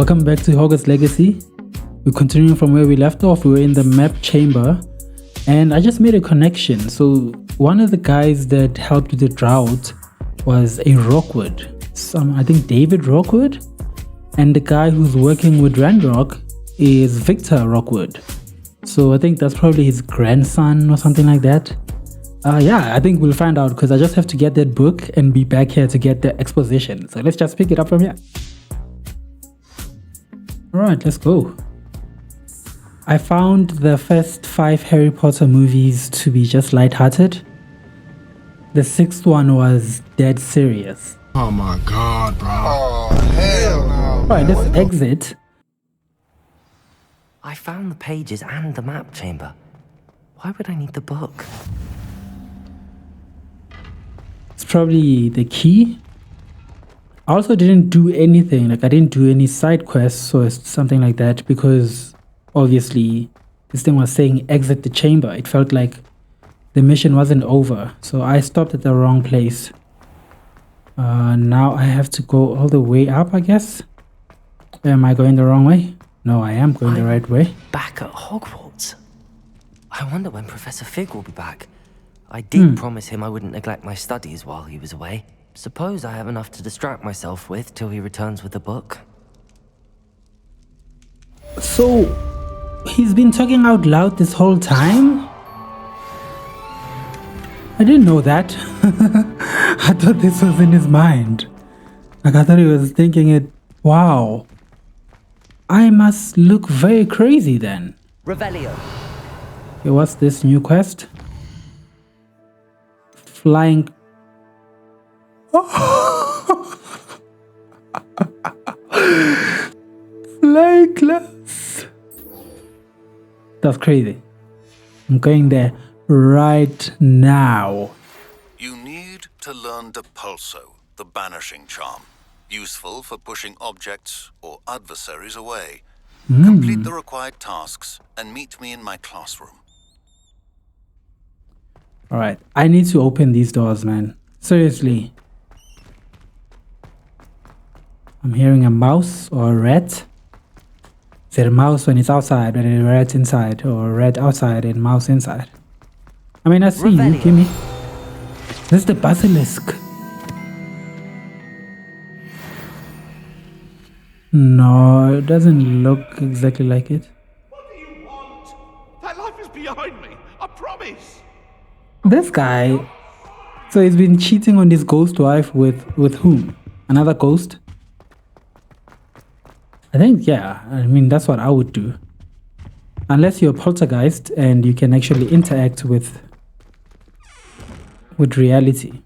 Welcome back to Hogwarts Legacy. We're continuing from where we left off. We were in the map chamber and I just made a connection. So one of the guys that helped with the drought was a Rockwood. I think David Rockwood. And the guy who's working with Randrock is Victor Rockwood. So I think that's probably his grandson or something like that. Yeah, I think we'll find out because I just have to get that book and be back here to get the exposition. So let's just pick it up from here. Alright, let's go. I found the first 5 Harry Potter movies to be just lighthearted. The 6th one was dead serious. Oh my god, bro. Oh, hell no. Alright, let's exit. I found the pages and the map chamber. Why would I need the book? It's probably the key. I also didn't do anything, like I didn't do any side quests or something like that because obviously this thing was saying exit the chamber. It felt like the mission wasn't over, so I stopped at the wrong place. Now I have to go all the way up, I guess. Am I going the wrong way? No, I am going the right way. Back at Hogwarts? I wonder when Professor Fig will be back. I did promise him I wouldn't neglect my studies while he was away. Suppose I have enough to distract myself with till he returns with the book. So, he's been talking out loud this whole time? I didn't know that. I thought this was in his mind. Like I thought he was thinking it, wow. I must look very crazy then. Revelio. Okay, what's this new quest? Flying... Flying class. That's crazy. I'm going there right now. You need to learn Depulso, the banishing charm. Useful for pushing objects or adversaries away. Complete the required tasks and meet me in my classroom. Alright, I need to open these doors, man. Seriously. I'm hearing a mouse or a rat. Is it a mouse when it's outside and a rat inside? Or a rat outside and mouse inside? I mean, I see you, give me. This is the basilisk. No, it doesn't look exactly like it. What do you want? That life is behind me, I promise. This guy, so he's been cheating on his ghost wife with whom? Another ghost? I think, yeah, I mean, that's what I would do. Unless you're a poltergeist and you can actually interact with reality.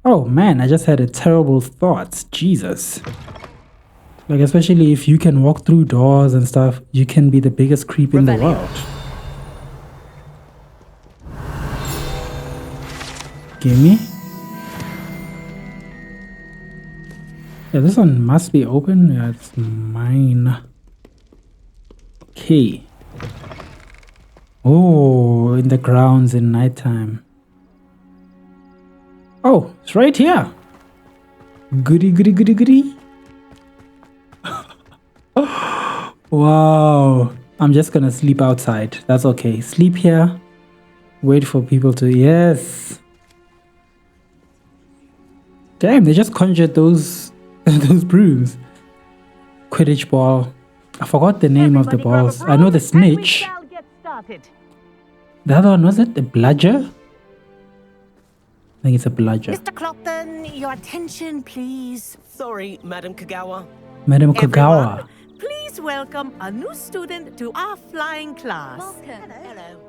Oh man, I just had a terrible thought. Jesus. Like, especially if you can walk through doors and stuff, you can be the biggest creep in the world. Give me. Yeah, this one must be open. Yeah, it's mine. Okay. Oh, in the grounds in nighttime. Oh, it's right here. Goody, goody, goody, goody. Wow. I'm just gonna sleep outside. That's okay. Sleep here. Wait for people to... Yes. Damn, they just conjured those those brooms. Quidditch ball. I forgot the name of the balls. I know the snitch. The other one, was it? The bludger? I think it's a bludger. Mr. Clopton, your attention, please. Sorry, Madam Kagawa. Madam Kagawa. Everyone, please welcome a new student to our flying class. Welcome. Hello.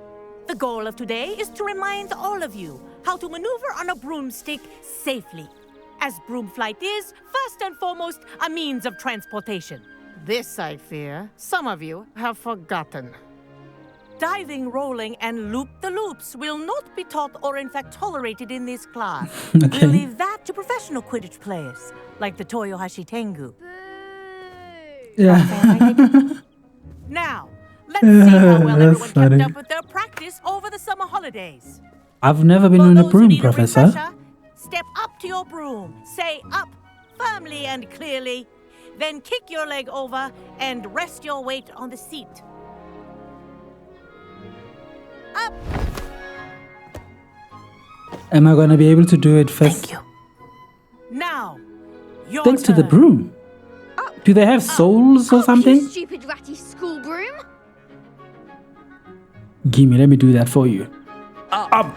The goal of today is to remind all of you how to maneuver on a broomstick safely, as broom flight is, first and foremost, a means of transportation. This, I fear, some of you have forgotten. Diving, rolling, and loop-the-loops will not be taught or in fact tolerated in this class. Okay. We'll leave that to professional Quidditch players, like the Toyohashi Tengu. Yeah. Now, let's see how well everyone funny. kept up with their practice over the summer holidays. I've never been For on a those who broom, need Professor. refresher, step up to your broom. Say up firmly and clearly. Then kick your leg over and rest your weight on the seat. Up. Am I gonna be able to do it first? Thank you. Now, your Thanks to the turn. broom. Do they have souls or You something? stupid ratty school broom. Gimme, let me do that for you. Up.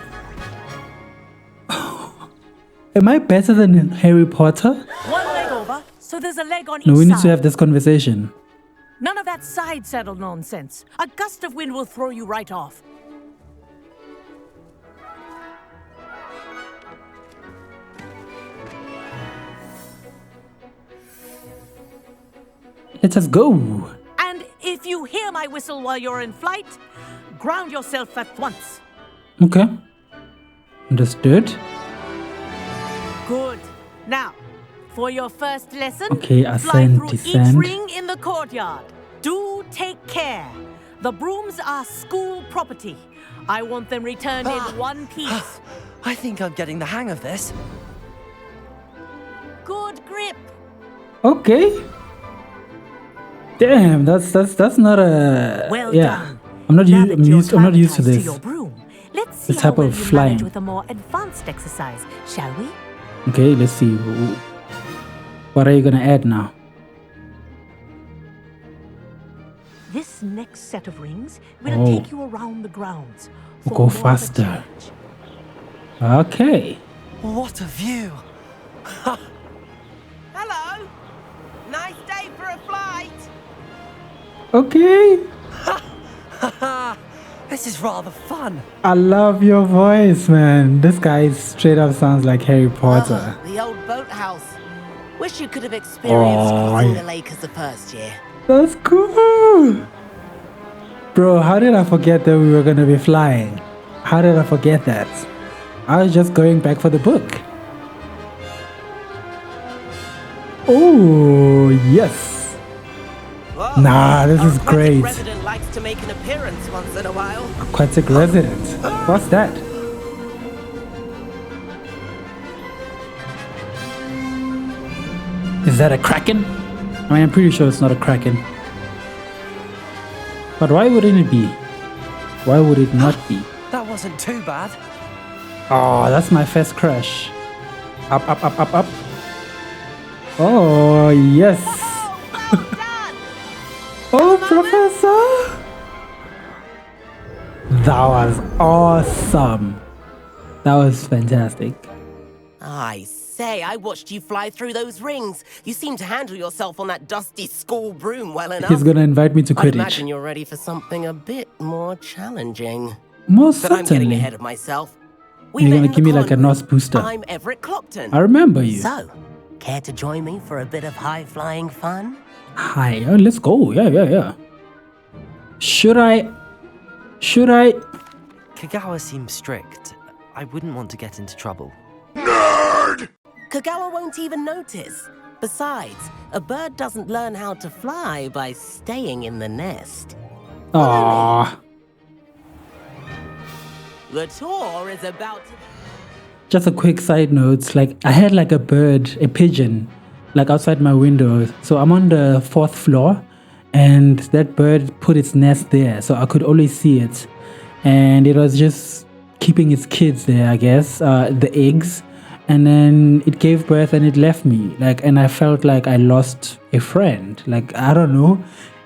Am I better than Harry Potter? One leg over, so there's a leg on each No, we need side. to have this conversation. None of that side saddle nonsense. A gust of wind will throw you right off. Let us go. And if you hear my whistle while you're in flight, ground yourself at once. Okay. Understood. Good. Now, for your first lesson, Okay, fly ascend, through each descend. ring in the courtyard. Do take care. The brooms are school property. I want them returned in one piece. I think I'm getting the hang of this. Good grip. Okay. Damn, that's not a Well yeah. done. I'm not Now used. that I'm you're used. I'm not used to acclimatized this. your broom, let's see This how type well of you flying. manage with a more advanced exercise, shall we? Okay, let's see. What are you gonna add now? This next set of rings will Oh. take you around the grounds. for Go more of a faster. challenge. Okay. What a view! Hello. Nice day for a flight. Okay. This is rather fun. I love your voice, man. This guy straight up sounds like Harry Potter. The old boathouse. Wish you could have experienced crossing the lake as a first year. That's cool. Bro, how did I forget that we were gonna be flying? How did I forget that? I was just going back for the book. Oh, yes. Whoa. Nah, this Our is aquatic great. resident likes to make an appearance once in a while. Aquatic resident. What's that? Is that a kraken? I mean, I'm pretty sure it's not a kraken. But why wouldn't it be? Why would it not be? That wasn't too bad. Oh, that's my first crush. Up, up, up, up, up. Oh, yes. Oh, Professor. That was awesome. That was fantastic. I say, I watched you fly through those rings. You seem to handle yourself on that dusty school broom well enough. He's gonna invite me to I imagine Quidditch. you're ready for something a bit more challenging. Most But I'm getting certainly. ahead of myself. We You're met gonna in give the me like a common NOS room. booster. I'm Everett Clockton. I remember you. So, care to join me for a bit of high-flying fun? Hi, let's go. Yeah. Should I? Kagawa seems strict. I wouldn't want to get into trouble. Kagawa won't even notice. Besides, a bird doesn't learn how to fly by staying in the nest. Aww. The tour is about to... Just a quick side note, like I had like a bird, a pigeon, like outside my window. So I'm on the 4th floor and that bird put its nest there. So I could always see it. And it was just keeping its kids there, I guess, the eggs. And then it gave birth and it left me. Like, and I felt like I lost a friend. Like, I don't know.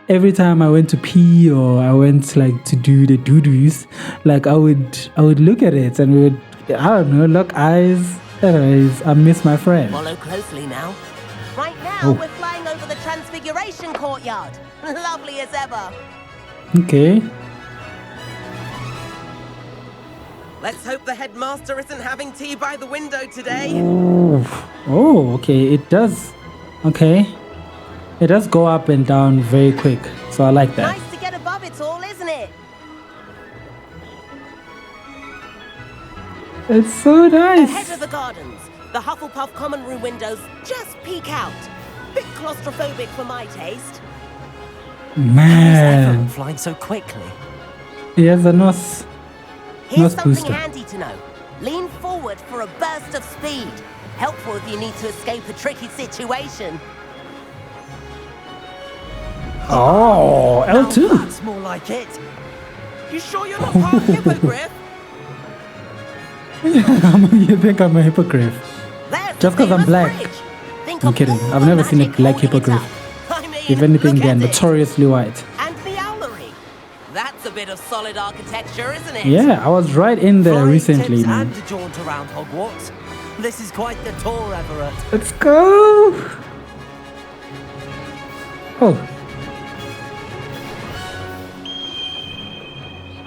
Every time I went to pee or I went like to do the doo-doos, like I would look at it and we would, I don't know, lock eyes. Anyways, I miss my friend. Follow closely now. Right now, Oh. we're flying over the Transfiguration Courtyard. Lovely as ever. Okay. Let's hope the headmaster isn't having tea by the window today. Oh, okay. It does. Okay. It does go up and down very quick. So I like that. Nice to get above it all, isn't it? It's so Ahead nice. of the gardens, the Hufflepuff common room windows just peek out. Bit claustrophobic for my taste. Everett Man. flying so quickly. He has a nose. Here's Nose something booster. handy to know. Lean forward for a burst of speed. Helpful if you need to escape a tricky situation. Oh, L2. That's more like it. You sure you're not part hippogriff? You think I'm a hippogriff? There's Just the 'cause I'm famous black. bridge. Think I'm of kidding. all I've the never seen a magic black holding it hippogriff. up. I mean, If anything, look they're at it. notoriously white. And the owlery. That's a bit of solid architecture, isn't it? Yeah, I was right in there Flying recently, tips man. and a jaunt around Hogwarts. This is quite the tour, Everett. Let's go. Oh.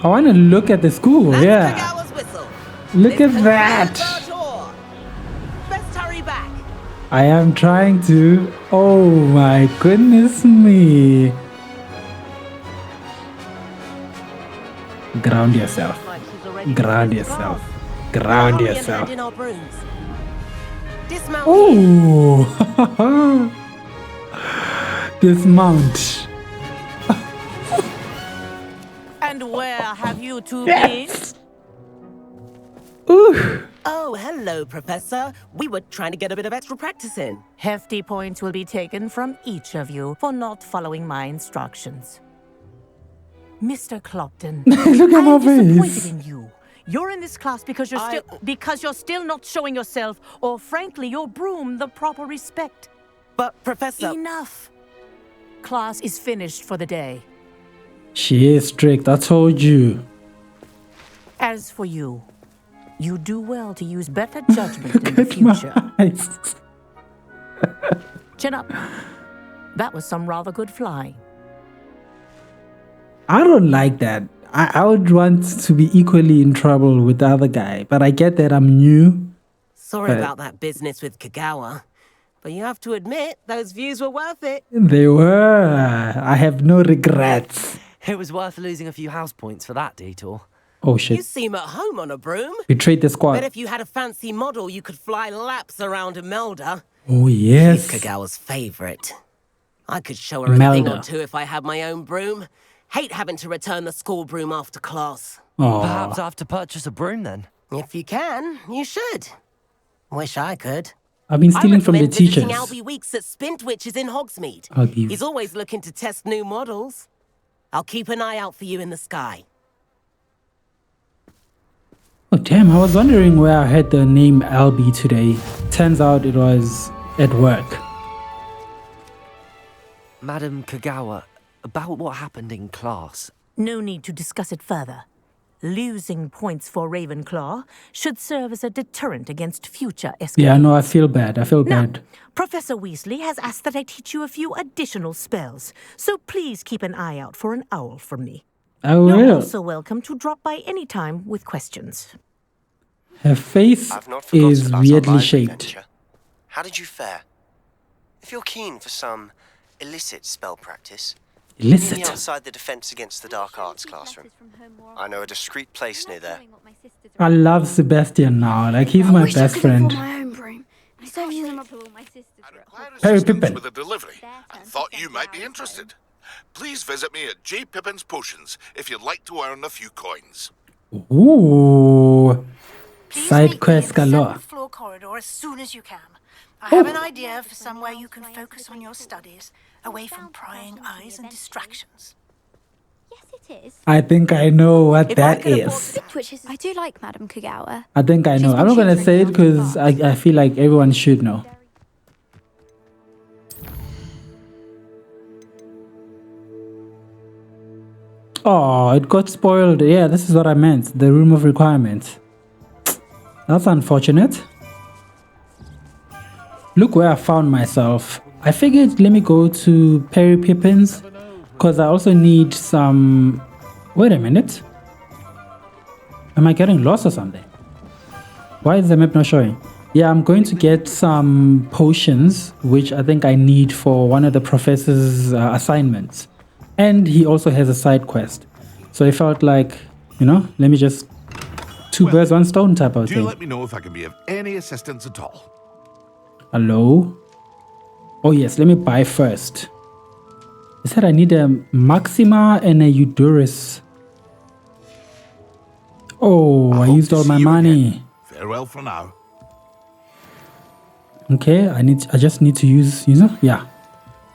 I want to look at the school. That's Yeah. Kagawa's whistle. Look This at that. concludes our tour. Best hurry back. I am trying to. Oh my goodness me. Ground yourself. Ground yourself. Ground Hurry and yourself. hand in our brooms. Dismount here. Oh. Dismount. And where have you two Yes. Ooh. Oh, hello, Professor. We were trying to get a bit of extra practice in. been? Hefty points will be taken from each of you for not following my instructions. Mr. Clopton, Look at I my am disappointed face. in you. You're in this class because you're still not showing yourself, or frankly, your broom the proper respect. But, Professor... Enough. Class is finished for the day. She is strict. I told you. As for you, you do well to use better judgment in the Look at my future. eyes. Chin up. That was some rather good flying. I don't like that. I would want to be equally in trouble with the other guy, but I get that I'm new. Sorry But- about that business with Kagawa. But you have to admit, those views were worth it. They were. I have no regrets. It was worth losing a few house points for that detour. Oh You shit. seem at home on a broom. Betrayed the Bet squad. if you had a fancy model, you could fly laps around Imelda. Oh She's yes. Kagawa's favorite. I could show her a thing or Imelda. two if I had my own broom. Hate having to return the school broom after class. Perhaps Oh, I have to purchase a broom then. If you can, you should. Wish I could. I've been stealing from the I recommend teachers. visiting Albie Weeks at Spintwitches in Hogsmeade. Albie. He's always looking to test new models. I'll keep an eye out for you in the sky. Oh damn, I was wondering where I heard the name Albie today. Turns out it was at work. Madam Kagawa, about what happened in class. No need to discuss it further. Losing points for Ravenclaw should serve as a deterrent against future escapades. Yeah, no, I feel bad. I feel Now, bad. Professor Weasley has asked that I teach you a few additional spells, so please keep an eye out for an owl from me. I You're will. also welcome to drop by any time with questions. Her face I've not forgotten is about our weirdly library shaped. venture. How did you fare? If you're keen for some illicit spell practice, meet me Illicit. outside the Defense Against the Dark Arts classroom. I know a discreet place near there. I love Sebastian now. Like he's my wish I best could friend. afford my own broom. Instead of using my Harry Assistance Pippin. with a delivery and thought you might be interested. Please visit me at J. Pippin's Potions if you'd like to earn a few coins. Ooh. Side quest galore. Floor corridor as soon as you can. I Oh. have an idea for somewhere you can focus on your studies, away from prying eyes and distractions. Yes, it is. I think I know what that is. Spintwitches. I do like Madame Kagawa. I think I know. She's I'm not been gonna say it tutoring me because on the I feel like everyone should know. Oh, it got spoiled. Yeah, this is what I meant. The room of requirements. That's unfortunate. Look where I found myself. I figured let me go to Perry Pippin's because I also need some... Wait a minute. Am I getting lost or something? Why is the map not showing? Yeah, I'm going to get some potions, which I think I need for one of the professor's assignments. And he also has a side quest. So I felt like, you know, let me just... Two birds, one stone type of Do thing. let me know if I can be of any assistance at all. Hello? Oh yes, let me buy first. It said I need a Maxima and a Eudoris. Oh, I hope used to all see my you money. again. Farewell for now. Okay, I just need to use, yeah.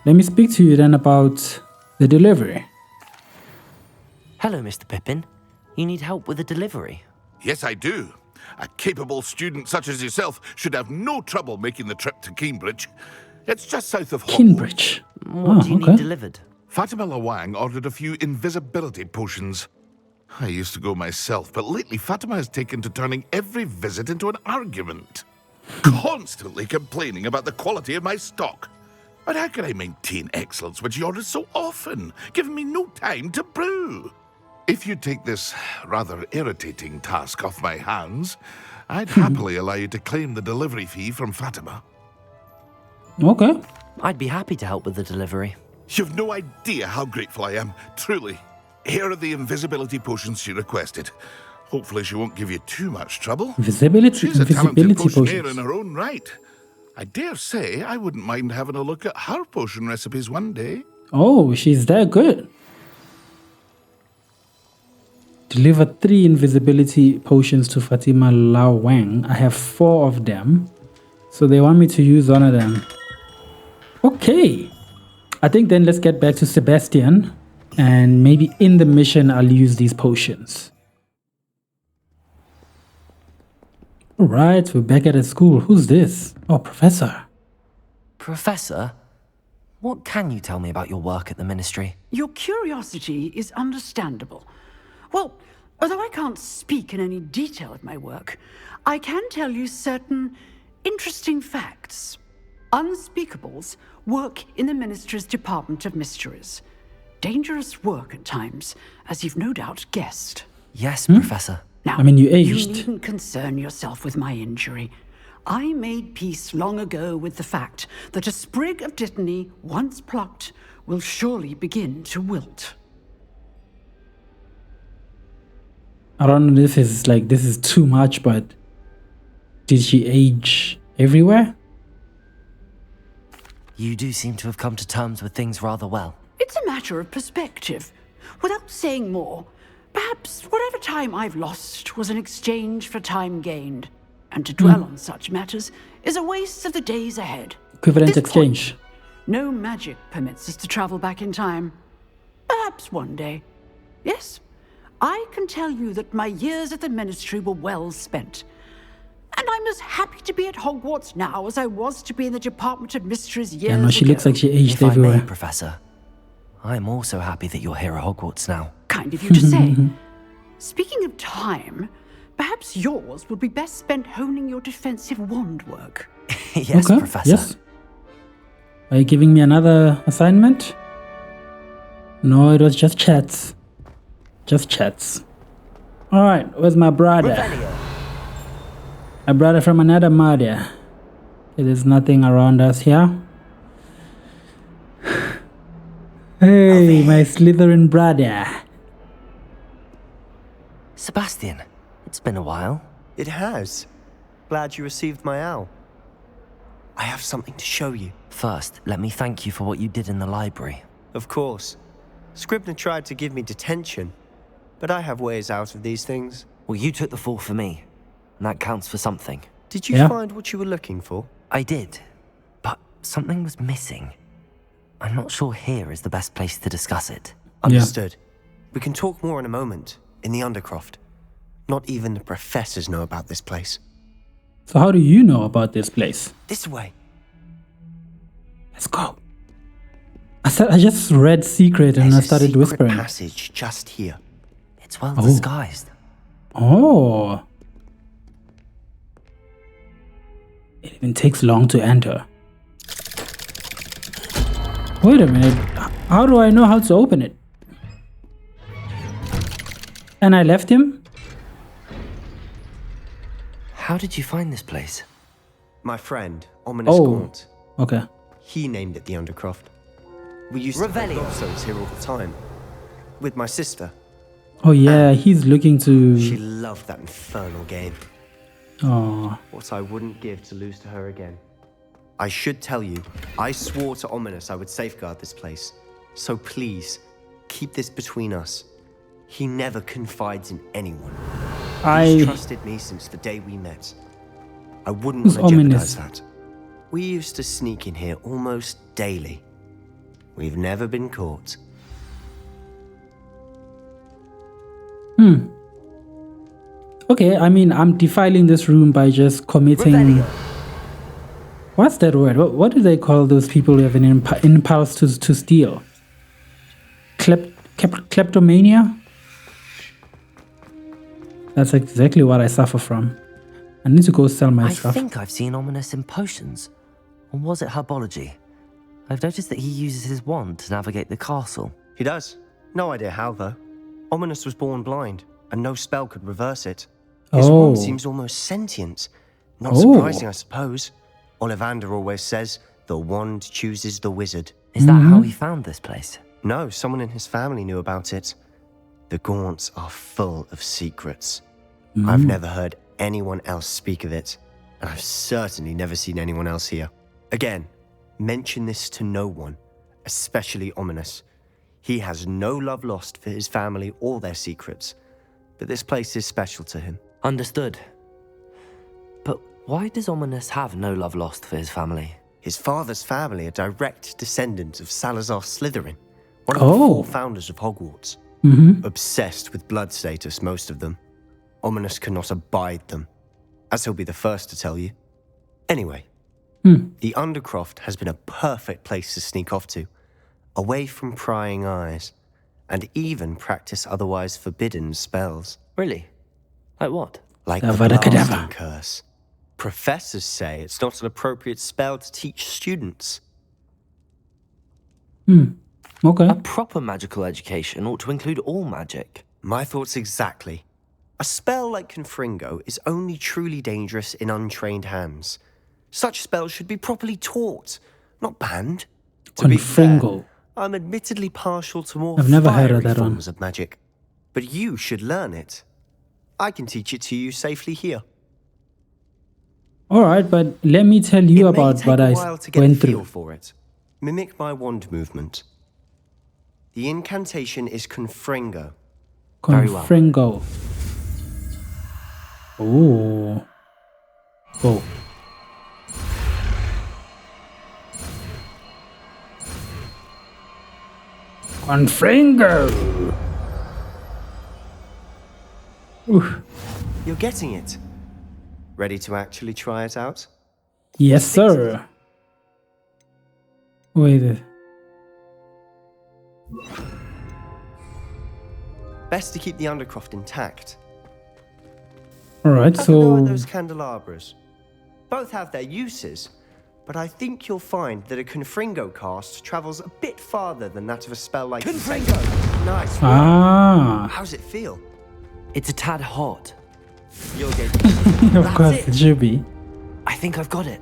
Let me speak to you then about the delivery. Hello, Mr. Pippin. You need help with a delivery? Yes, I do. A capable student such as yourself should have no trouble making the trip to Cambridge. It's just south of Hogwarts. Cambridge. What do you need delivered? Fatima Lawang ordered a few invisibility potions. I used to go myself, but lately Fatima has taken to turning every visit into an argument. Constantly complaining about the quality of my stock. But how can I maintain excellence when she orders so often, giving me no time to brew? If you take this rather irritating task off my hands, I'd happily allow you to claim the delivery fee from Fatima. Okay. I'd be happy to help with the delivery. You've no idea how grateful I am, truly. Here are the invisibility potions she requested. Hopefully she won't give you too much trouble. She's a talented potioneer in her own right. I dare say I wouldn't mind having a look at her potion recipes one day. Oh, she's that good. Deliver 3 invisibility potions to Fatima Lawang. I have 4 of them. So they want me to use one of them. Okay. I think then let's get back to Sebastian. And maybe in the mission I'll use these potions. Alright, we're back at the school. Who's this? Oh, Professor. Professor? What can you tell me about your work at the Ministry? Your curiosity is understandable. Well, although I can't speak in any detail of my work, I can tell you certain interesting facts. Unspeakables work in the Ministry's Department of Mysteries. Dangerous work at times, as you've no doubt guessed. Yes, Professor. Now, I mean, you aged. You needn't concern yourself with my injury. I made peace long ago with the fact that a sprig of dittany, once plucked, will surely begin to wilt. I don't know if this is too much, but did she age everywhere? You do seem to have come to terms with things rather well. It's a matter of perspective. Without saying more, perhaps whatever time I've lost was an exchange for time gained. And to dwell on such matters is a waste of the days ahead. Equivalent exchange. No magic permits us to travel back in time. Perhaps one day. Yes, I can tell you that my years at the Ministry were well spent. And I'm as happy to be at Hogwarts now as I was to be in the Department of Mysteries years ago. Yeah, no, she looks like she aged if everywhere. I may, Professor, I'm also happy that you're here at Hogwarts now. Kind of you to say. Speaking of time, perhaps yours would be best spent honing your defensive wand work. Yes, okay, Professor. Yes. Are you giving me another assignment? No, it was just chats. Just chats. Alright, where's my brother? Revelio. My brother from another mother. Okay, there's nothing around us here. Hey, my Slytherin brother. Sebastian, it's been a while. It has. Glad you received my owl. I have something to show you. First, let me thank you for what you did in the library. Of course. Scribner tried to give me detention, but I have ways out of these things. Well, you took the fall for me, and that counts for something. Did you find what you were looking for? I did, but something was missing. I'm not sure here is the best place to discuss it. Understood. We can talk more in a moment, in the Undercroft. Not even the professors know about this place. So how do you know about this place? This way. Let's go. I just read secret and I started whispering. There's a secret passage just here. It's well disguised. Oh. It even takes long to enter. Wait a minute. How do I know how to open it? And I left him? How did you find this place? My friend, Ominous Gaunt. Okay. He named it the Undercroft. We used to play Gobstones here all the time. With my sister. Oh yeah, he's looking to... She loved that infernal game. Oh. What I wouldn't give to lose to her again. I should tell you, I swore to Ominous I would safeguard this place. So please, keep this between us. He never confides in anyone. He's trusted me since the day we met. I wouldn't want to jeopardize that. We used to sneak in here almost daily. We've never been caught. Okay, I mean, I'm defiling this room by just committing... Revelio. What's that word? What do they call those people who have an impulse to steal? Kleptomania? That's exactly what I suffer from. I need to go sell my stuff. I think I've seen Ominous in potions. Or was it herbology? I've noticed that he uses his wand to navigate the castle. He does. No idea how, though. Ominous was born blind, and no spell could reverse it. His wand seems almost sentient. Not surprising, I suppose. Ollivander always says, the wand chooses the wizard. Is that how he found this place? No, someone in his family knew about it. The Gaunts are full of secrets. I've never heard anyone else speak of it, and I've certainly never seen anyone else here. Again, mention this to no one, especially Ominous. He has no love lost for his family or their secrets, but this place is special to him. Understood. But why does Ominous have no love lost for his family? His father's family are direct descendants of Salazar Slytherin, one of the 4 founders of Hogwarts. Obsessed with blood status, most of them. Ominous cannot abide them, as he'll be the first to tell you. Anyway, the Undercroft has been a perfect place to sneak off to, away from prying eyes, and even practice otherwise forbidden spells. Really? Like what? Like the blasting curse. Professors say it's not an appropriate spell to teach students. Okay. A proper magical education ought to include all magic. My thoughts exactly. A spell like Confringo is only truly dangerous in untrained hands. Such spells should be properly taught, not banned. To be fair, I'm admittedly partial to more fiery forms of magic, but you should learn it. I can teach it to you safely here. Alright, but let me tell you about what I went through. For it. Mimic my wand movement. The incantation is Confringo. Confringo. Oh. Oh. Confringo. You're getting it. Ready to actually try it out? Yes, sir. Wait. Best to keep the Undercroft intact. Alright, so... those candelabras. Both have their uses, but I think you'll find that a Confringo cast travels a bit farther than that of a spell like... Confringo! Nice work. How's it feel? It's a tad hot. You'll get of course, it should be. I think I've got it.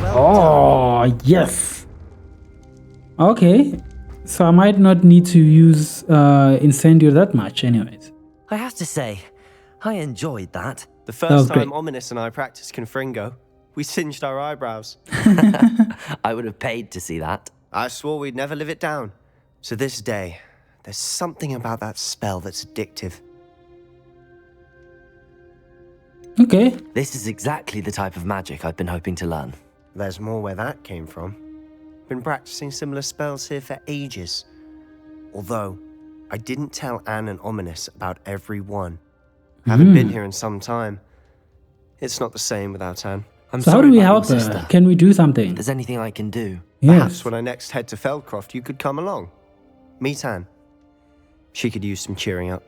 Well done. Yes! Okay, so I might not need to use Incendio that much anyways. I have to say, I enjoyed that. The first time Ominous and I practiced Confringo, we singed our eyebrows. I would have paid to see that. I swore we'd never live it down. To this day, there's something about that spell that's addictive. Okay. This is exactly the type of magic I've been hoping to learn. There's more where that came from. Been practicing similar spells here for ages. Although, I didn't tell Anne and Ominous about every one. Haven't been here in some time. It's not the same without Anne. So how do we help her? Can we do something? If there's anything I can do. Yes. Perhaps when I next head to Feldcroft, you could come along. Meet Anne. She could use some cheering up.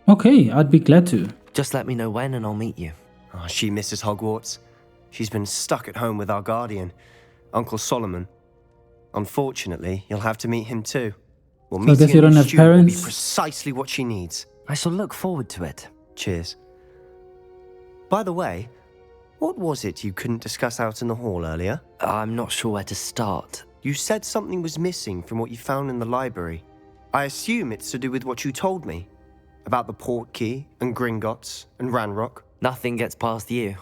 Okay, I'd be glad to. Just let me know when and I'll meet you. Oh, she misses Hogwarts. She's been stuck at home with our guardian, Uncle Solomon. Unfortunately, you'll have to meet him too. Well, so I guess you don't have parents? Will be precisely what she needs. I shall look forward to it. Cheers. By the way, what was it you couldn't discuss out in the hall earlier? I'm not sure where to start. You said something was missing from what you found in the library. I assume it's to do with what you told me. About the Portkey, and Gringotts, and Ranrock. Nothing gets past you.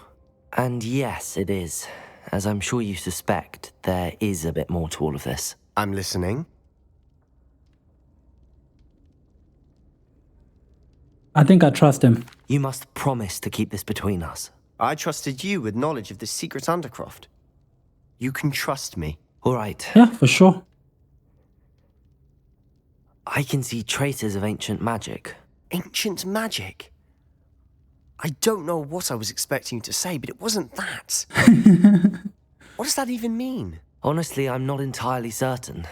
And yes, it is. As I'm sure you suspect, there is a bit more to all of this. I'm listening. I think I trust him. You must promise to keep this between us. I trusted you with knowledge of the secret Undercroft. You can trust me. All right. Yeah, for sure. I can see traces of ancient magic. Ancient magic? I don't know what I was expecting you to say, but it wasn't that. What does that even mean? Honestly, I'm not entirely certain.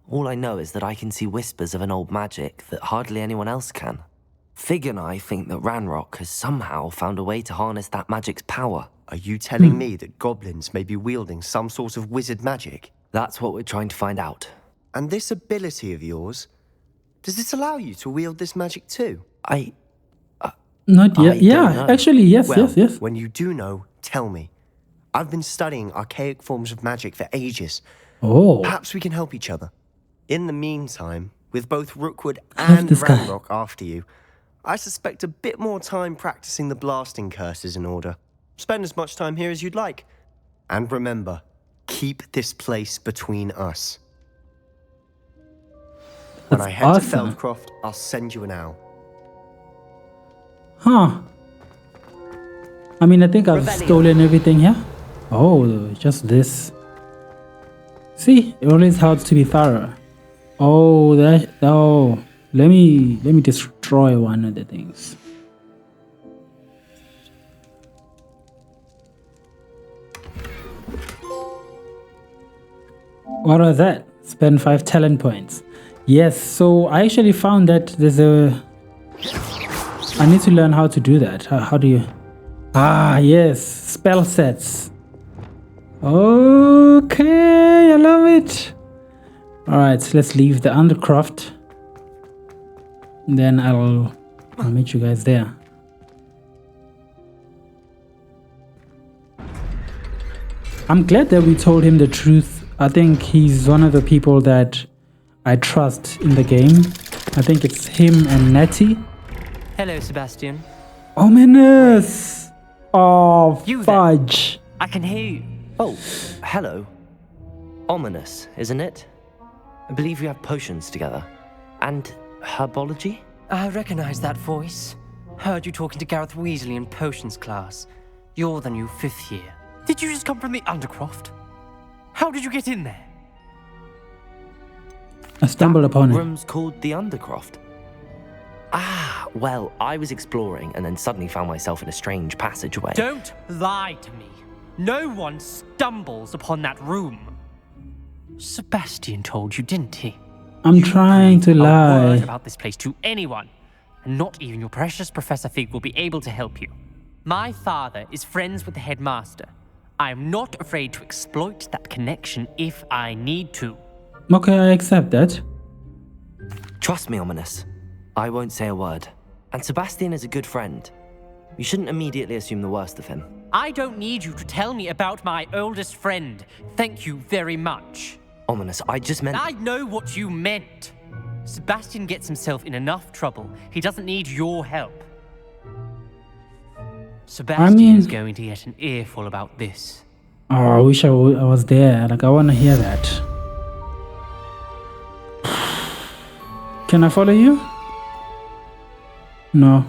All I know is that I can see whispers of an old magic that hardly anyone else can. Fig and I think that Ranrock has somehow found a way to harness that magic's power. Are you telling me that goblins may be wielding some sort of wizard magic? That's what we're trying to find out. And this ability of yours, does it allow you to wield this magic too? Not yet. Yeah, actually, yes, well, yes. When you do know, tell me. I've been studying archaic forms of magic for ages. Oh. Perhaps we can help each other. In the meantime, with both Rookwood and Ranrock after you, I suspect a bit more time practicing the blasting curse is in order. Spend as much time here as you'd like. And remember, keep this place between us. When I head to Feldcroft, I'll send you an owl. Huh. I mean, I think I've stolen everything here. Oh, just this. See, it always helps to be thorough. Oh, let me destroy one of the things. What was that? Spend 5 talent points. Yes, so I actually found that there's I need to learn how to do that. How do you... Ah, yes, spell sets. Okay, I love it. Alright, so let's leave the Undercroft. Then I'll meet you guys there. I'm glad that we told him the truth. I think he's one of the people that I trust in the game. I think it's him and Nettie. Hello, Sebastian. Ominous! Oh, you fudge. There. I can hear you. Oh, hello. Ominous, isn't it? I believe we have potions together. And herbology? I recognize that voice. Heard you talking to Gareth Weasley in potions class. You're the new 5th year. Did you just come from the Undercroft? How did you get in there? I stumbled upon it. Room's called the Undercroft. Ah, well, I was exploring and then suddenly found myself in a strange passageway. Don't lie to me. No one stumbles upon that room. Sebastian told you, didn't he? I'm trying to lie. A word about this place to anyone, and not even your precious Professor Fig will be able to help you. My father is friends with the headmaster. I am not afraid to exploit that connection if I need to. Okay, I accept that. Trust me, Ominous. I won't say a word. And Sebastian is a good friend. You shouldn't immediately assume the worst of him. I don't need you to tell me about my oldest friend. Thank you very much. Ominous, I just meant... I know what you meant. Sebastian gets himself in enough trouble. He doesn't need your help. Sebastian is going to get an earful about this. Oh, I wish I was there. Like, I want to hear that. Can I follow you? No.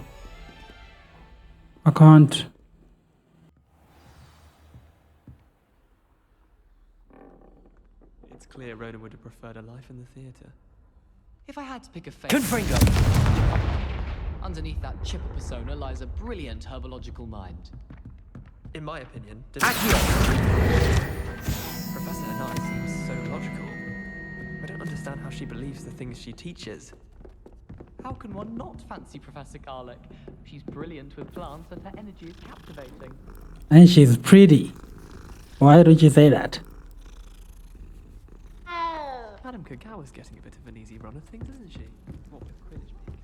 I can't. It's clear Rhoda would have preferred a life in the theatre. If I had to pick a face... Confringo! Underneath that chipper persona lies a brilliant herbological mind. In my opinion, Professor Anai seems so logical. I don't understand how she believes the things she teaches. How can one not fancy Professor Garlick? She's brilliant with plants and her energy is captivating. And she's pretty. Why don't you say that? Madame Kagawa's getting a bit of an easy run of things, isn't she? What with Quidditch being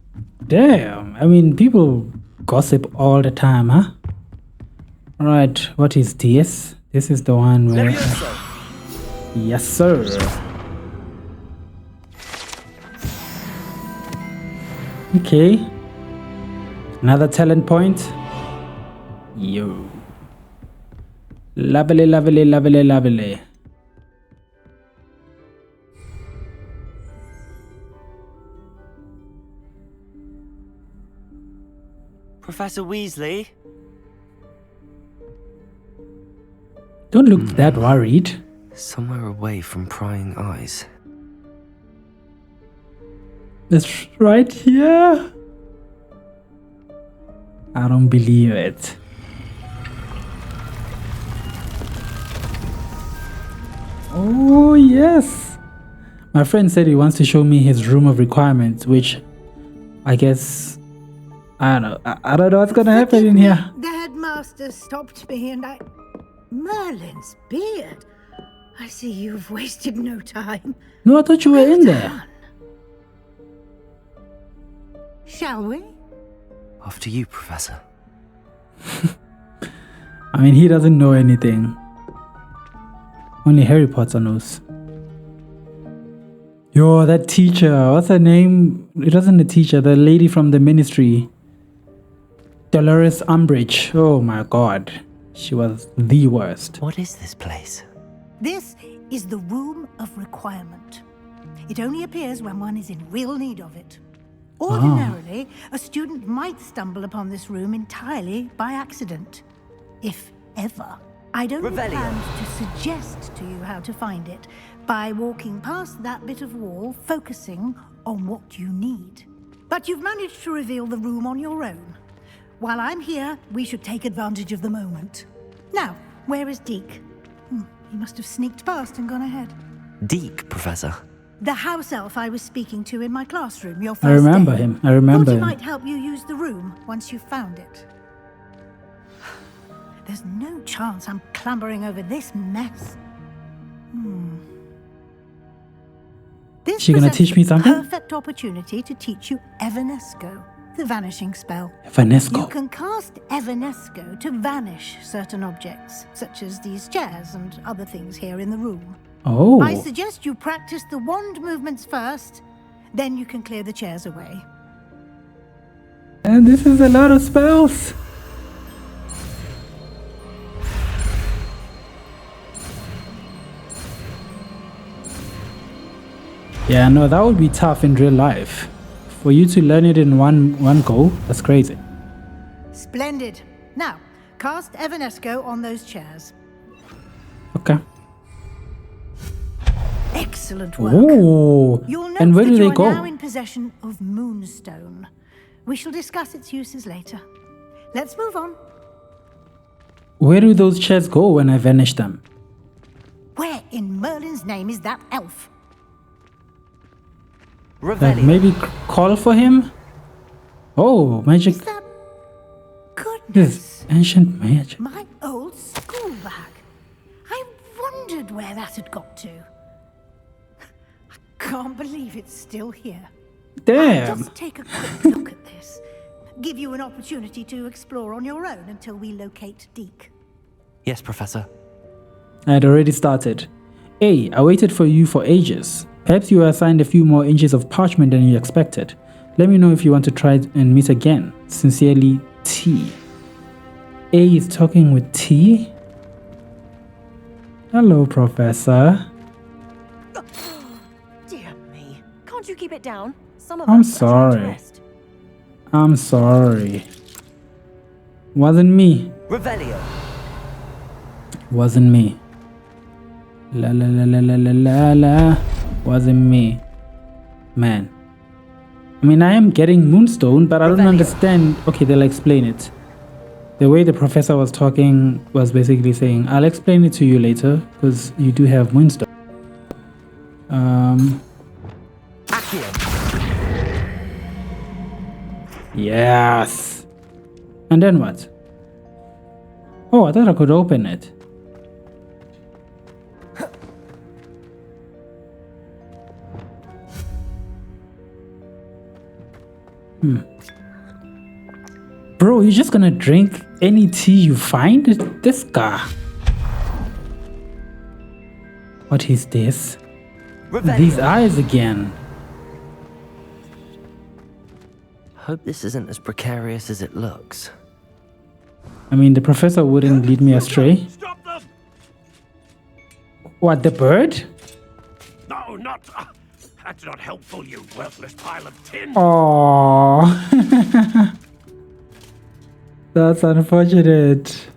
cancelled. Damn. I mean, people gossip all the time, huh? Alright, what is this? This is the one where... Yes, sir. Okay. Another talent point. Yo. Lovely, lovely, lovely, lovely. Professor Weasley? Don't look that worried. Somewhere away from prying eyes. It's right here. I don't believe it. Oh, yes. My friend said he wants to show me his room of requirements, which I guess, I don't know. I don't know what's going to happen in here. The headmaster stopped me and Merlin's beard. I see you've wasted no time. No, I thought you were in there. Shall we? After you, Professor. I mean, he doesn't know anything. Only Harry Potter knows. Yo, that teacher. What's her name? It wasn't the teacher. The lady from the ministry. Dolores Umbridge. Oh my god. She was the worst. What is this place? This is the Room of Requirement. It only appears when one is in real need of it. Ordinarily, a student might stumble upon this room entirely by accident. If ever. I'd only planned to suggest to you how to find it by walking past that bit of wall, focusing on what you need. But you've managed to reveal the room on your own. While I'm here, we should take advantage of the moment. Now, where is Deke? He must have sneaked past and gone ahead. Deke, Professor? The house elf I was speaking to in my classroom, your first I remember day. him. I remember Thought he him. might help you use the room once you've found it. There's no chance I'm clambering over this mess. This She gonna presents teach me the something? Perfect opportunity to teach you Evanesco, the vanishing spell. Evanesco. You can cast Evanesco to vanish certain objects, such as these chairs and other things here in the room. Oh. I suggest you practice the wand movements first, then you can clear the chairs away. And this is a lot of spells. Yeah, no, that would be tough in real life. For you to learn it in one go, that's crazy. Splendid. Now, cast Evanesco on those chairs. Okay. Excellent work. Oh, You'll note and where that do you they are go? now in possession of Moonstone. We shall discuss its uses later. Let's move on. Where do those chairs go when I vanish them? Where in Merlin's name is that elf? Like maybe call for him? Oh, magic. This ancient magic. My old school bag. I wondered where that had got to. I can't believe it's still here. Damn. Just take a quick look at this. Give you an opportunity to explore on your own until we locate Deke. Yes, Professor. I had already started. Hey, I waited for you for ages. Perhaps you were assigned a few more inches of parchment than you expected. Let me know if you want to try and meet again. Sincerely, T. A is talking with T? Hello, Professor. Dear me. Can't you keep it down? Some of I'm us are trying to sorry. rest. I'm sorry. Wasn't me. Revelio. Wasn't me. La la la la la la la la. Wasn't me. Man. I mean, I am getting Moonstone, but I don't understand. Okay, they'll explain it. The way the professor was talking was basically saying, I'll explain it to you later, because you do have Moonstone. Yes. And then what? Oh, I thought I could open it. Bro, you're just gonna drink any tea you find? This guy. What is this? These eyes again. Hope this isn't as precarious as it looks. I mean, the professor wouldn't lead me astray. Stop them! What, the bird? No, not. That's not helpful, you worthless pile of tin. Oh, that's unfortunate.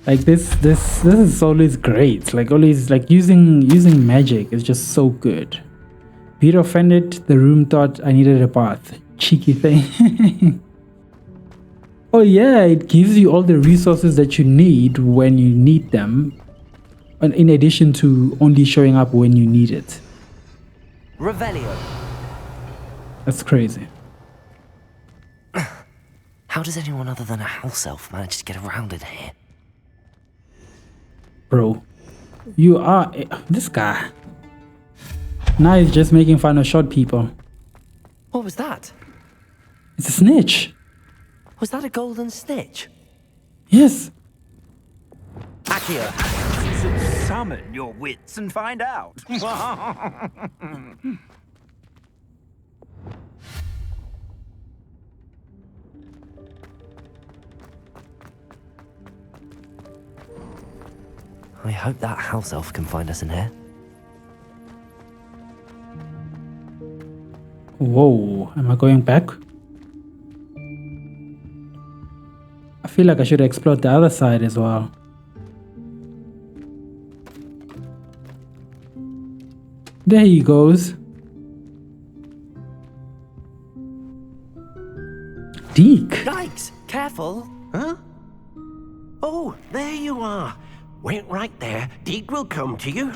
Like this is always great. Like always, like using magic is just so good. Peter offended. The room thought I needed a bath. Cheeky thing. Oh yeah, it gives you all the resources that you need when you need them, and in addition to only showing up when you need it. Revelio. That's crazy. How does anyone other than a house elf manage to get around in here? Bro, you are this guy. Now he's just making fun of short people. What was that? It's a snitch. Was that a golden snitch? Yes. Accio. Summon your wits and find out. I hope that house elf can find us in here. Whoa, am I going back? I feel like I should explore the other side as well. There he goes. Deke. Yikes! Careful! Huh? Oh, there you are. Wait right there. Deke will come to you.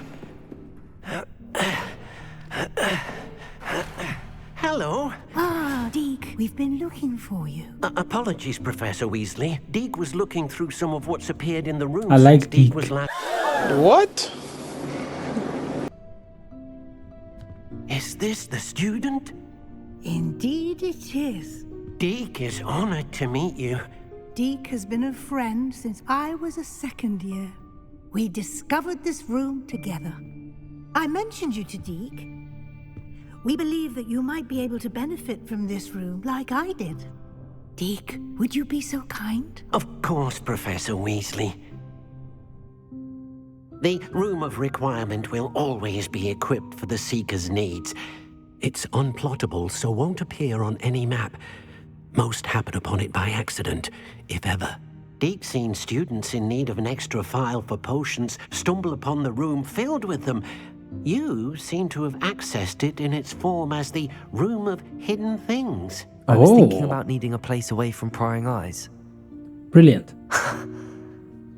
Hello. Ah, Deke, we've been looking for you. Apologies, Professor Weasley. Deke was looking through some of what's appeared in the room. I like since Deke Deke. was What? Is this the student? Indeed it is. Deke is honored to meet you. Deke has been a friend since I was a second year. We discovered this room together. I mentioned you to Deke. We believe that you might be able to benefit from this room like I did. Deke, would you be so kind? Of course, Professor Weasley. The Room of Requirement will always be equipped for the Seeker's needs. It's unplottable, so won't appear on any map. Most happen upon it by accident, if ever. Deke's seen students in need of an extra file for potions stumble upon the room filled with them. You seem to have accessed it in its form as the Room of Hidden Things. I was thinking about needing a place away from prying eyes. Brilliant.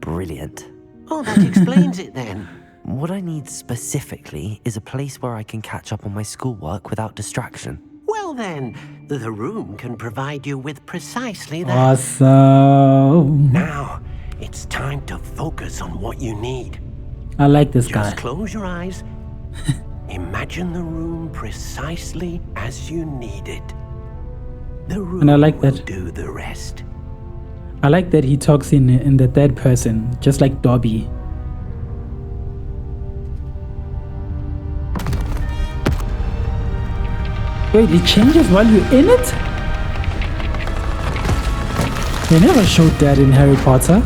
Brilliant. Oh, that explains it then. What I need specifically is a place where I can catch up on my schoolwork without distraction. Well then, the room can provide you with precisely that. Awesome. Now, it's time to focus on what you need. I like this guy. Just close your eyes. Imagine the room precisely as you need it. The room And I like will that. do the rest. I like that he talks in the third person, just like Dobby. Wait, it changes while you're in it? They never showed that in Harry Potter.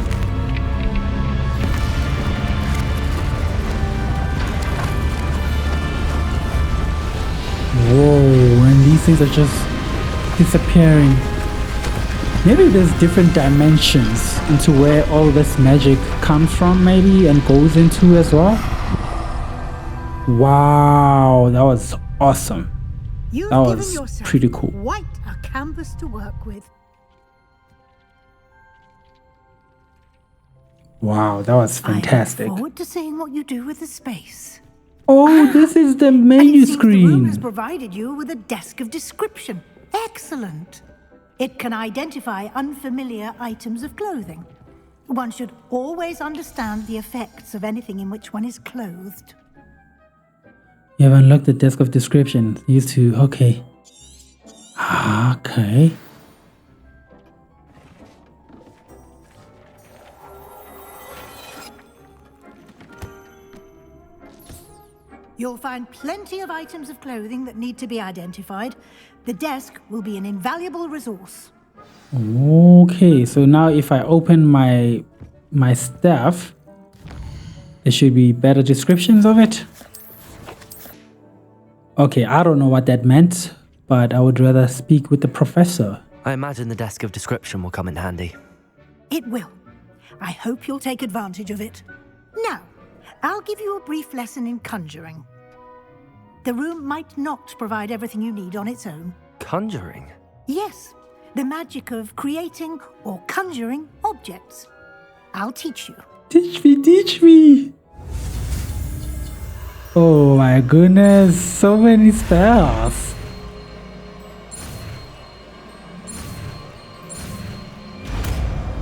Whoa, and these things are just disappearing. Maybe there's different dimensions into where all this magic comes from, maybe, and goes into as well. Wow, that was awesome. You've That given was yourself pretty cool. quite a canvas to work with. Wow, that was fantastic. I look forward to seeing what you do with the space. Oh, this is the And menu it seems the room has screen. provided you with a desk of description. Excellent. It can identify unfamiliar items of clothing. One should always understand the effects of anything in which one is clothed. You have unlocked the desk of description. Used to, okay. Okay. You'll find plenty of items of clothing that need to be identified. The desk will be an invaluable resource. Okay, so now if I open my staff, there should be better descriptions of it. Okay, I don't know what that meant, but I would rather speak with the professor. I imagine the desk of description will come in handy. It will. I hope you'll take advantage of it. Now, I'll give you a brief lesson in conjuring. The room might not provide everything you need on its own. Conjuring? Yes, the magic of creating or conjuring objects. I'll teach you. Teach me, teach me. Oh my goodness, so many spells.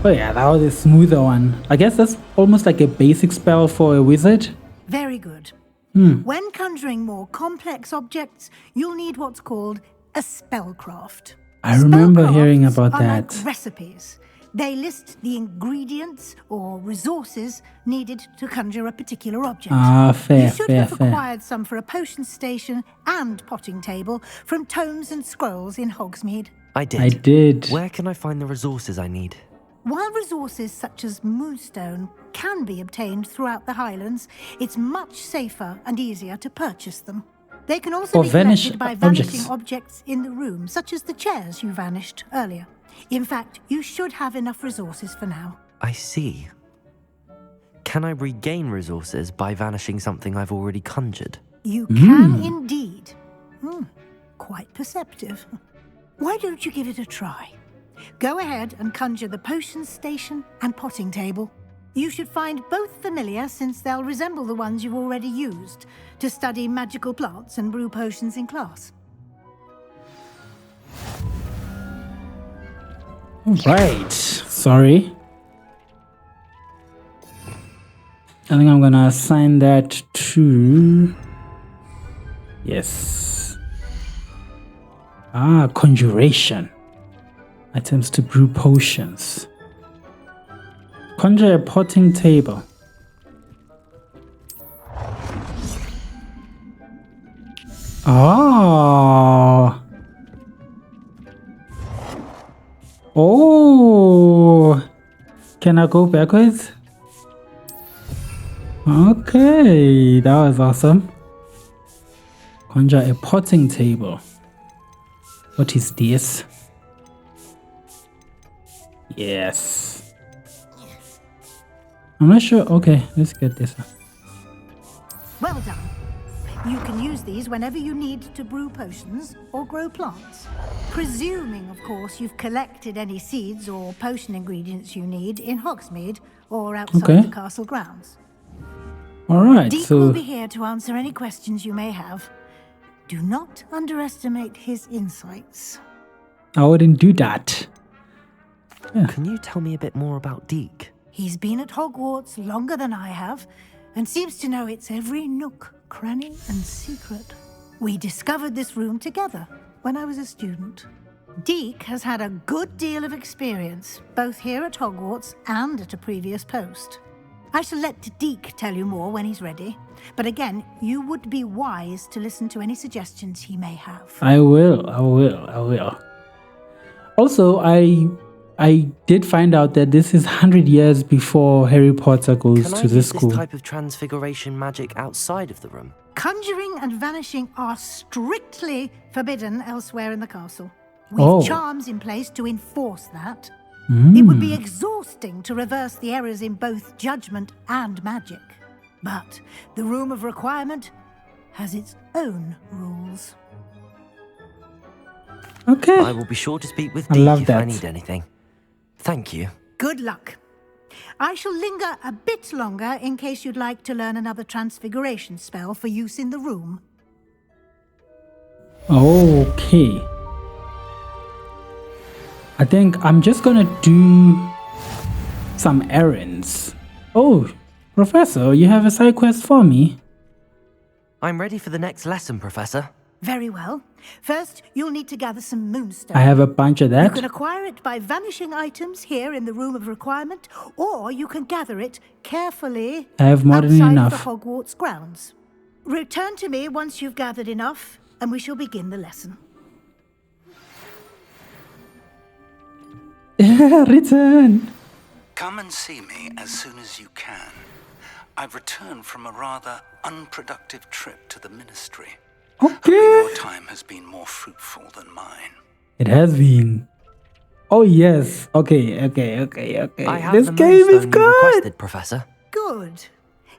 Oh yeah, that was a smoother one. I guess that's almost like a basic spell for a wizard. Very good. Hmm. When conjuring more complex objects, you'll need what's called a spellcraft. I remember hearing about Are that. like recipes. They list the ingredients or resources needed to conjure a particular object. Ah, fair, You should fair, have fair. acquired some for a potion station and potting table from tomes and scrolls in Hogsmeade. I did. I did. Where can I find the resources I need? While resources such as moonstone can be obtained throughout the Highlands, it's much safer and easier to purchase them. They can also Or be vanish collected by objects. vanishing objects in the room, such as the chairs you vanished earlier. In fact, you should have enough resources for now. I see. Can I regain resources by vanishing something I've already conjured? You can indeed. Quite perceptive. Why don't you give it a try? Go ahead and conjure the potion station and potting table. You should find both familiar, since they'll resemble the ones you've already used to study magical plants and brew potions in class. Right. Sorry. I think I'm gonna assign that to... Yes. Ah, conjuration. Items to brew potions. Conjure a potting table. Oh. Oh. Can I go backwards? Okay, that was awesome. Conjure a potting table. What is this? Yes. I'm not sure. Okay, let's get this one. Well done. You can use these whenever you need to brew potions or grow plants. Presuming, of course, you've collected any seeds or potion ingredients you need in Hogsmeade or outside the castle grounds. Alright, Deek so... will be here to answer any questions you may have. Do not underestimate his insights. I wouldn't do that. Yeah. Can you tell me a bit more about Deek? He's been at Hogwarts longer than I have, and seems to know its every nook, cranny, and secret. We discovered this room together when I was a student. Deek has had a good deal of experience, both here at Hogwarts and at a previous post. I shall let Deek tell you more when he's ready, but again, you would be wise to listen to any suggestions he may have. I will. Also, I did find out that this is 100 years before Harry Potter goes to this school. Can I use this type of transfiguration magic outside of the room? Conjuring and vanishing are strictly forbidden elsewhere in the castle. We've charms in place to enforce that. It would be exhausting to reverse the errors in both judgment and magic. But the Room of Requirement has its own rules. Okay. I will be sure to speak with I Deek love if I that. need anything. Thank you. Good luck. I shall linger a bit longer in case you'd like to learn another transfiguration spell for use in the room. Okay. I think I'm just gonna do some errands. Oh, Professor, you have a side quest for me? I'm ready for the next lesson, Professor. Very well. First, you'll need to gather some moonstone. I have a bunch of You that. can acquire it by vanishing items here in the Room of Requirement, or you can gather it carefully I have more than outside enough. of the Hogwarts grounds. Return to me once you've gathered enough, and we shall begin the lesson. Return. Come and see me as soon as you can. I've returned from a rather unproductive trip to the Ministry. Okay. Hoping your time has been more fruitful than mine. It has been. Oh yes. Okay. I have This the game is moonstone you good. requested, Professor. Good.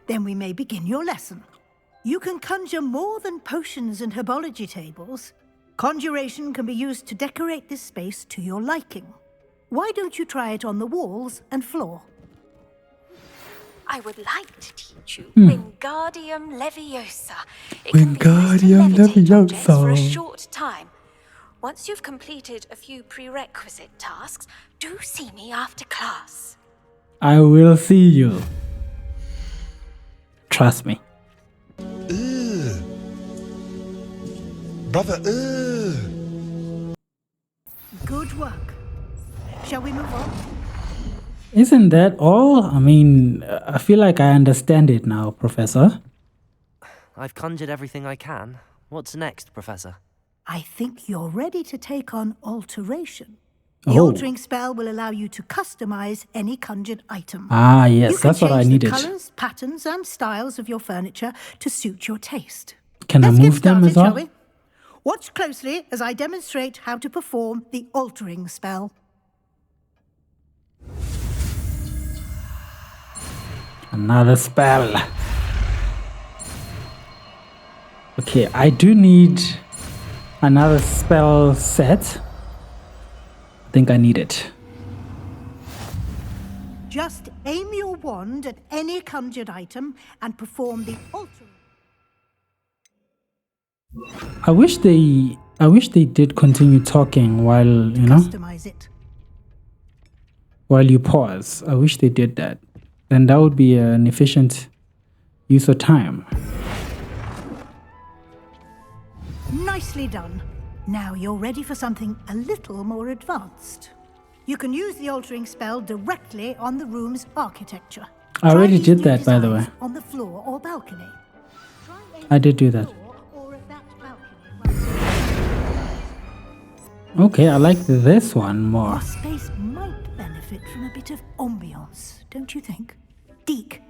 Then we may begin your lesson. You can conjure more than potions and herbology tables. Conjuration can be used to decorate this space to your liking. Why don't you try it on the walls and floor? I would like to teach you Wingardium Leviosa. It can be used to Wingardium levitate objects for a Leviosa. short time. Once you've completed a few prerequisite tasks, do see me after class. I will see you. Trust me. Brother, Good work. Shall we move on? Isn't that all? I mean, I feel like I understand it now, Professor. I've conjured everything I can. What's next, Professor? I think you're ready to take on alteration. The Oh. altering spell will allow you to customize any conjured item. Ah, yes, You can that's what I change needed. the colors, patterns, and styles of your furniture to suit your taste. Can I Let's get move them started, as well? shall we? Watch closely as I demonstrate how to perform the altering spell. Another spell. Okay, I do need another spell set. I think I need it. Just aim your wand at any conjured item and perform the altering. I wish they did continue talking while, you know, Customize it. while you pause. I wish they did that. Then that would be an efficient use of time. Nicely done. Now you're ready for something a little more advanced. You can use the altering spell directly on the room's architecture. I already Try did these new that, by the way. designs on the floor or balcony. I did do that. Okay, I like this one more. Your space might benefit from a bit of ambiance, don't you think? Deke,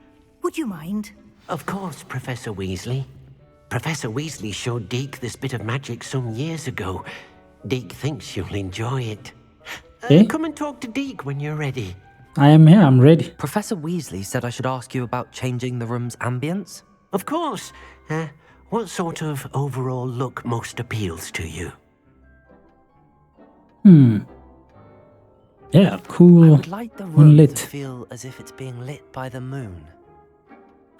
would you mind? Of course, Professor Weasley. Professor Weasley showed Deke this bit of magic some years ago. Deke thinks you'll enjoy it. Okay. Come and talk to Deke when you're ready. I am here, I'm ready. Professor Weasley said I should ask you about changing the room's ambience. Of course. What sort of overall look most appeals to you? Yeah, cool. I would like the room Unlit. to feel as if it's being lit by the moon.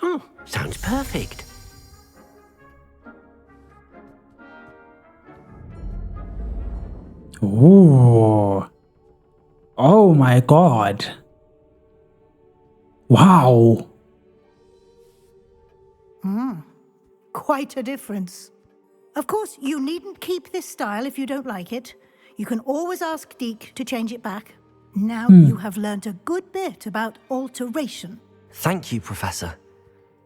Oh, sounds perfect. Ooh. Oh my god. Wow. Quite a difference. Of course, you needn't keep this style if you don't like it. You can always ask Deke to change it back. Now you have learnt a good bit about alteration. Thank you, Professor.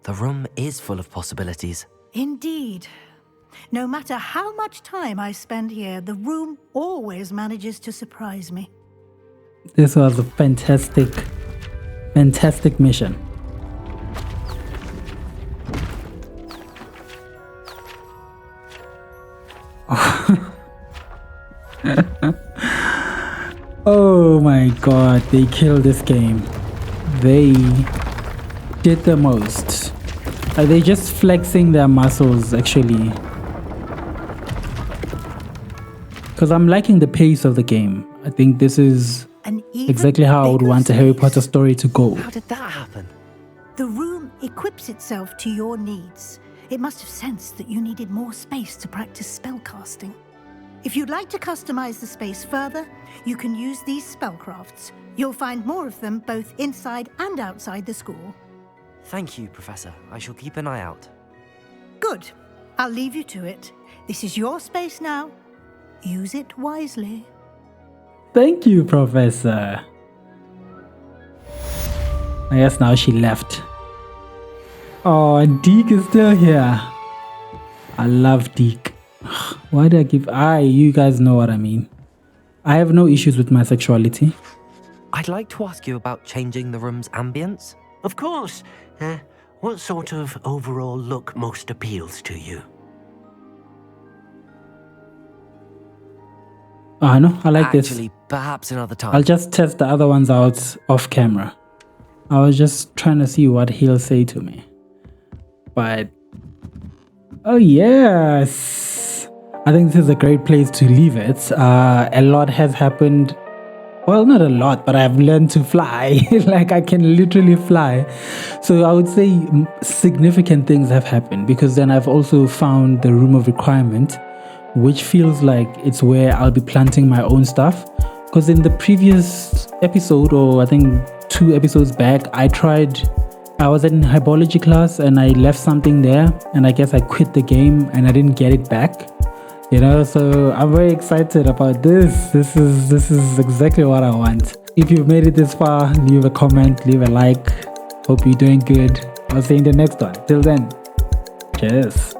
The room is full of possibilities. Indeed. No matter how much time I spend here, the room always manages to surprise me. This was a fantastic mission. Oh my god, they killed this game. They did the most. Are they just flexing their muscles actually? Because I'm liking the pace of the game. I think this is exactly how I would want a Harry Potter story to go. How did that happen? The room equips itself to your needs. It must have sensed that you needed more space to practice spellcasting. If you'd like to customize the space further, you can use these spellcrafts. You'll find more of them both inside and outside the school. Thank you, Professor. I shall keep an eye out. Good. I'll leave you to it. This is your space now. Use it wisely. Thank you, Professor. I guess now she left. Oh, Deke is still here. I love Deke. Why do I give... you guys know what I mean. I have no issues with my sexuality. I'd like to ask you about changing the room's ambience. Of course. What sort of overall look most appeals to you? I know, I like this. Actually, perhaps another time. I'll just test the other ones out off camera. I was just trying to see what he'll say to me. But, oh yes, I think this is a great place to leave it. A lot has happened. Well, not a lot, but I've learned to fly. Like, I can literally fly. So I would say significant things have happened, because then I've also found the room of requirement, which feels like it's where I'll be planting my own stuff. Because in the previous episode, or I think 2 episodes back, I was in hybology class and I left something there, and I guess I quit the game and I didn't get it back. You know, so I'm very excited about this. This is exactly what I want. If you've made it this far, leave a comment, leave a like. Hope you're doing good. I'll see you in the next one. Till then, cheers.